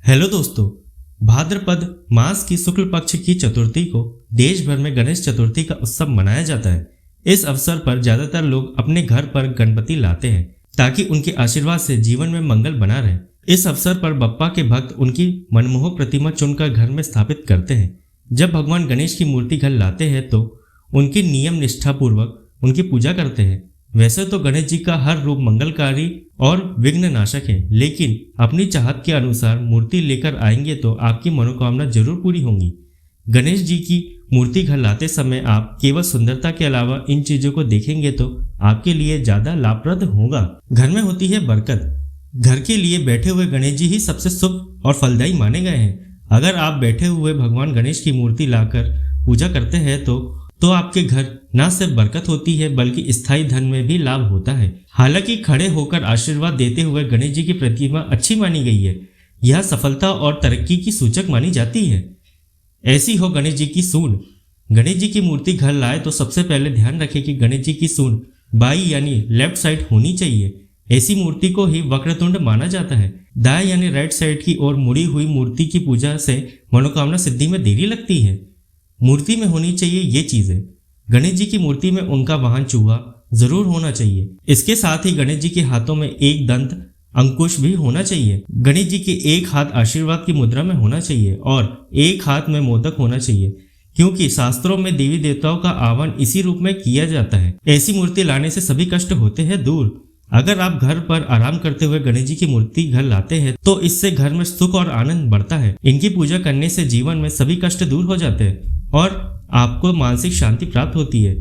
Hello दोस्तों। भाद्रपद मास की शुक्ल पक्ष की चतुर्थी को देश भर में गणेश चतुर्थी का उत्सव मनाया जाता है। इस अवसर पर ज्यादातर लोग अपने घर पर गणपति लाते हैं ताकि उनके आशीर्वाद से जीवन में मंगल बना रहे। इस अवसर पर बप्पा के भक्त उनकी मनमोहक प्रतिमा चुनकर घर में स्थापित करते हैं। जब भगवान गणेश की मूर्ति घर लाते हैं तो उनकी नियम निष्ठा पूर्वक उनकी पूजा करते हैं। वैसे तो गणेश जी का हर रूप मंगलकारी और विघ्न नाशक है, लेकिन अपनी चाहत के अनुसार मूर्ति लेकर आएंगे तो आपकी मनोकामना जरूर पूरी होंगी। गणेश जी की मूर्ति घर लाते समय आप केवल सुंदरता के अलावा इन चीजों को देखेंगे तो आपके लिए ज्यादा लाभप्रद होगा। घर में होती है बरकत। घर के लिए बैठे हुए गणेश जी ही सबसे शुभ और फलदायी माने गए हैं। अगर आप बैठे हुए भगवान गणेश की मूर्ति लाकर पूजा करते हैं तो आपके घर न सिर्फ बरकत होती है बल्कि स्थायी धन में भी लाभ होता है। हालांकि खड़े होकर आशीर्वाद देते हुए गणेश जी की प्रतिमा अच्छी मानी गई है। यह सफलता और तरक्की की सूचक मानी जाती है। ऐसी हो गणेश जी की सूंड। गणेश जी की मूर्ति घर लाए तो सबसे पहले ध्यान रखें कि गणेश जी की सूंड बाई यानी लेफ्ट साइड होनी चाहिए। ऐसी मूर्ति को ही वक्रतुंड माना जाता है। दाएं यानी राइट साइड की ओर मुड़ी हुई मूर्ति की पूजा से मनोकामना सिद्धि में देरी लगती है। मूर्ति में होनी चाहिए ये चीजें। गणेश जी की मूर्ति में उनका वाहन चूहा जरूर होना चाहिए। इसके साथ ही गणेश जी के हाथों में एक दंत अंकुश भी होना चाहिए। गणेश जी के एक हाथ आशीर्वाद की मुद्रा में होना चाहिए और एक हाथ में मोदक होना चाहिए, क्योंकि शास्त्रों में देवी देवताओं का आह्वान इसी रूप में किया जाता है। ऐसी मूर्ति लाने से सभी कष्ट होते हैं दूर। अगर आप घर पर आराम करते हुए गणेश जी की मूर्ति घर लाते हैं तो इससे घर में सुख और आनंद बढ़ता है। इनकी पूजा करने से जीवन में सभी कष्ट दूर हो जाते हैं और आपको मानसिक शांति प्राप्त होती है।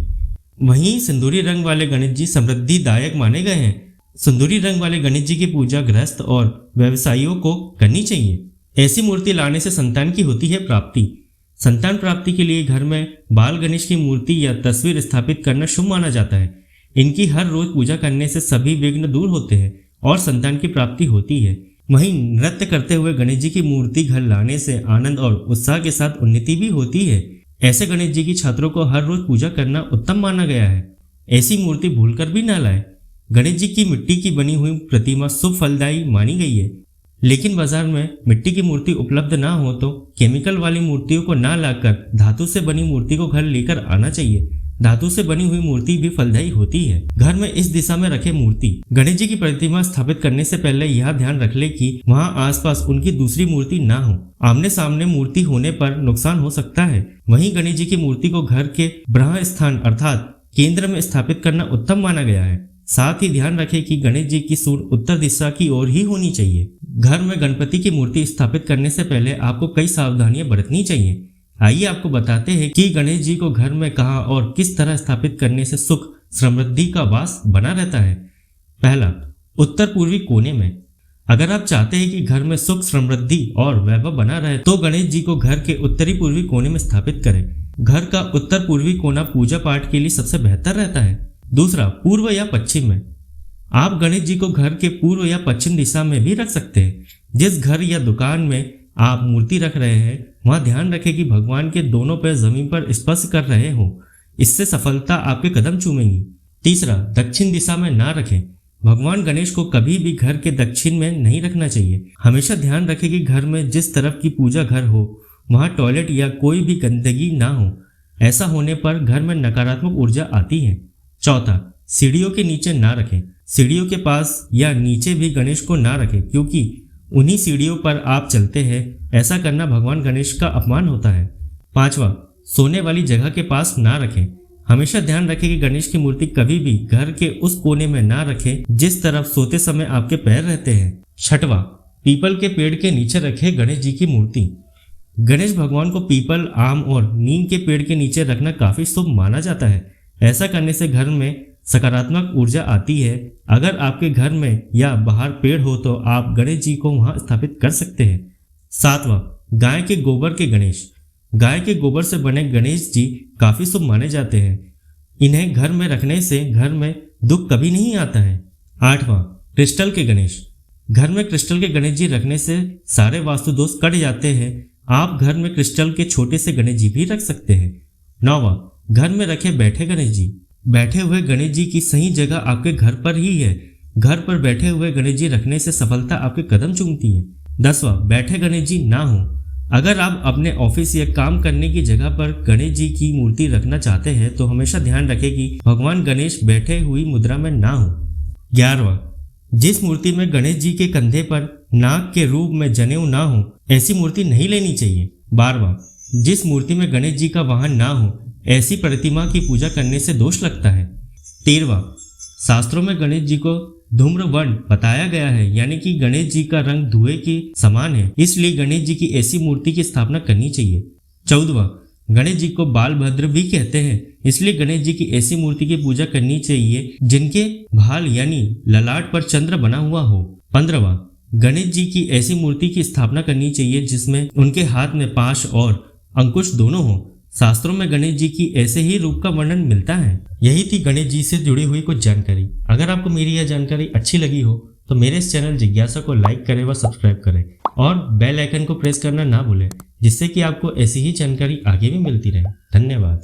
वहीं सिंदूरी रंग वाले गणेश जी समृद्धिदायक माने गए हैं। सिंदूरी रंग वाले गणेश जी की पूजा गृहस्थ और व्यवसायियों को करनी चाहिए। ऐसी मूर्ति लाने से संतान की होती है प्राप्ति। संतान प्राप्ति के लिए घर में बाल गणेश की मूर्ति या तस्वीर स्थापित करना शुभ माना जाता है। इनकी हर रोज पूजा करने से सभी विघ्न दूर होते हैं और संतान की प्राप्ति होती है। वहीं नृत्य करते हुए गणेश जी की मूर्ति घर लाने से आनंद और उत्साह के साथ उन्नति भी होती है। ऐसे गणेश जी की छात्रों को हर रोज पूजा करना उत्तम माना गया है। ऐसी मूर्ति भूलकर भी न लाए। गणेश जी की मिट्टी की बनी हुई प्रतिमा शुभ फलदायी मानी गई है, लेकिन बाजार में मिट्टी की मूर्ति उपलब्ध ना हो तो केमिकल वाली मूर्तियों को ना लाकर धातु से बनी मूर्ति को घर लेकर आना चाहिए। धातु से बनी हुई मूर्ति भी फलदायी होती है। घर में इस दिशा में रखे मूर्ति। गणेश जी की प्रतिमा स्थापित करने से पहले यह ध्यान रख ले कि वहां आसपास उनकी दूसरी मूर्ति ना हो। आमने सामने मूर्ति होने पर नुकसान हो सकता है। वहीं गणेश जी की मूर्ति को घर के ब्रह्म स्थान अर्थात केंद्र में स्थापित करना उत्तम माना गया है। साथ ही ध्यान रखें कि गणेश जी की सूंड उत्तर दिशा की ओर ही होनी चाहिए। घर में गणपति की मूर्ति स्थापित करने से पहले आपको कई सावधानियां बरतनी चाहिए। आइए आपको बताते हैं कि गणेश जी को घर में कहां और किस तरह स्थापित करने से सुख समृद्धि का वास बना रहता है। पहला, उत्तर पूर्वी कोने में। अगर आप चाहते हैं कि घर में सुख समृद्धि और वैभव बना रहे तो गणेश जी को घर के उत्तरी पूर्वी कोने में स्थापित करें। घर का उत्तर पूर्वी कोना पूजा पाठ के लिए सबसे बेहतर रहता है। दूसरा, पूर्व या पश्चिम में। आप गणेश जी को घर के पूर्व या पश्चिम दिशा में भी रख सकते हैं। जिस घर या दुकान में आप मूर्ति रख रहे हैं वहां ध्यान रखें कि भगवान के दोनों पैर जमीन पर स्पर्श कर रहे हो। इससे सफलता आपके कदम चूमेगी। तीसरा, दक्षिण दिशा में ना रखें। भगवान गणेश को कभी भी घर के दक्षिण में नहीं रखना चाहिए। हमेशा ध्यान रखें कि घर में जिस तरफ की पूजा घर हो वहां टॉयलेट या कोई भी गंदगी ना हो। ऐसा होने पर घर में नकारात्मक ऊर्जा आती है। चौथा, सीढ़ियों के नीचे ना रखें। सीढ़ियों के पास या नीचे भी गणेश को ना रखें, क्योंकि उन्हीं सीढ़ियों पर आप चलते हैं। ऐसा करना भगवान गणेश का अपमान होता है। पांचवा, सोने वाली जगह के पास ना रखें। हमेशा ध्यान रखें कि गणेश की मूर्ति कभी भी घर के उस कोने में ना रखें जिस तरफ सोते समय आपके पैर रहते हैं। छठवां, पीपल के पेड़ के नीचे रखें गणेश जी की मूर्ति। गणेश भगवान को पीपल, आम और नीम के पेड़ के नीचे रखना काफी शुभ माना जाता है। ऐसा करने से घर में सकारात्मक ऊर्जा आती है। अगर आपके घर में या बाहर पेड़ हो तो आप गणेश जी को वहां स्थापित कर सकते हैं। सातवां, गाय के गोबर के गणेश। गाय के गोबर से बने गणेश जी काफी शुभ माने जाते हैं। इन्हें घर में रखने से घर में दुख कभी नहीं आता है। आठवां, क्रिस्टल के गणेश। घर में क्रिस्टल के गणेश जी रखने से सारे वास्तु दोष कट जाते हैं। आप घर में क्रिस्टल के छोटे से गणेश जी भी रख सकते हैं। नौवां, घर में रखे बैठे गणेश जी। बैठे हुए गणेश जी की सही जगह आपके घर पर ही है। घर पर बैठे हुए गणेश जी रखने से सफलता आपके कदम चूमती है। 10वां, बैठे गणेश जी ना हो। अगर आप अपने ऑफिस या काम करने की जगह पर गणेश जी की मूर्ति रखना चाहते हैं तो हमेशा ध्यान रखें कि भगवान गणेश बैठे हुई मुद्रा में ना हो। 11वां, जिस मूर्ति में गणेश जी के कंधे पर नाग के रूप में जनेऊ ना हो, ऐसी मूर्ति नहीं लेनी चाहिए। 12वां, जिस मूर्ति में गणेश जी का वाहन ना हो, ऐसी प्रतिमा की पूजा करने से दोष लगता है। 13वां, शास्त्रों में गणेश जी को धूम्रवर्ण बताया गया है, यानी कि गणेश जी का रंग धुएं के समान है, इसलिए गणेश जी की ऐसी मूर्ति की स्थापना करनी चाहिए। 14वां, गणेश जी को बाल भद्र भी कहते हैं, इसलिए गणेश जी की ऐसी मूर्ति की पूजा करनी चाहिए जिनके भाल यानी ललाट पर चंद्र बना हुआ हो। 15वां, गणेश जी की ऐसी मूर्ति की स्थापना करनी चाहिए जिसमें उनके हाथ में पाश और अंकुश दोनों हो। शास्त्रों में गणेश जी की ऐसे ही रूप का वर्णन मिलता है। यही थी गणेश जी से जुड़ी हुई कुछ जानकारी। अगर आपको मेरी यह जानकारी अच्छी लगी हो तो मेरे इस चैनल जिज्ञासा को लाइक करें व सब्सक्राइब करें और बेल आइकन को प्रेस करना ना भूलें, जिससे कि आपको ऐसी ही जानकारी आगे भी मिलती रहे। धन्यवाद।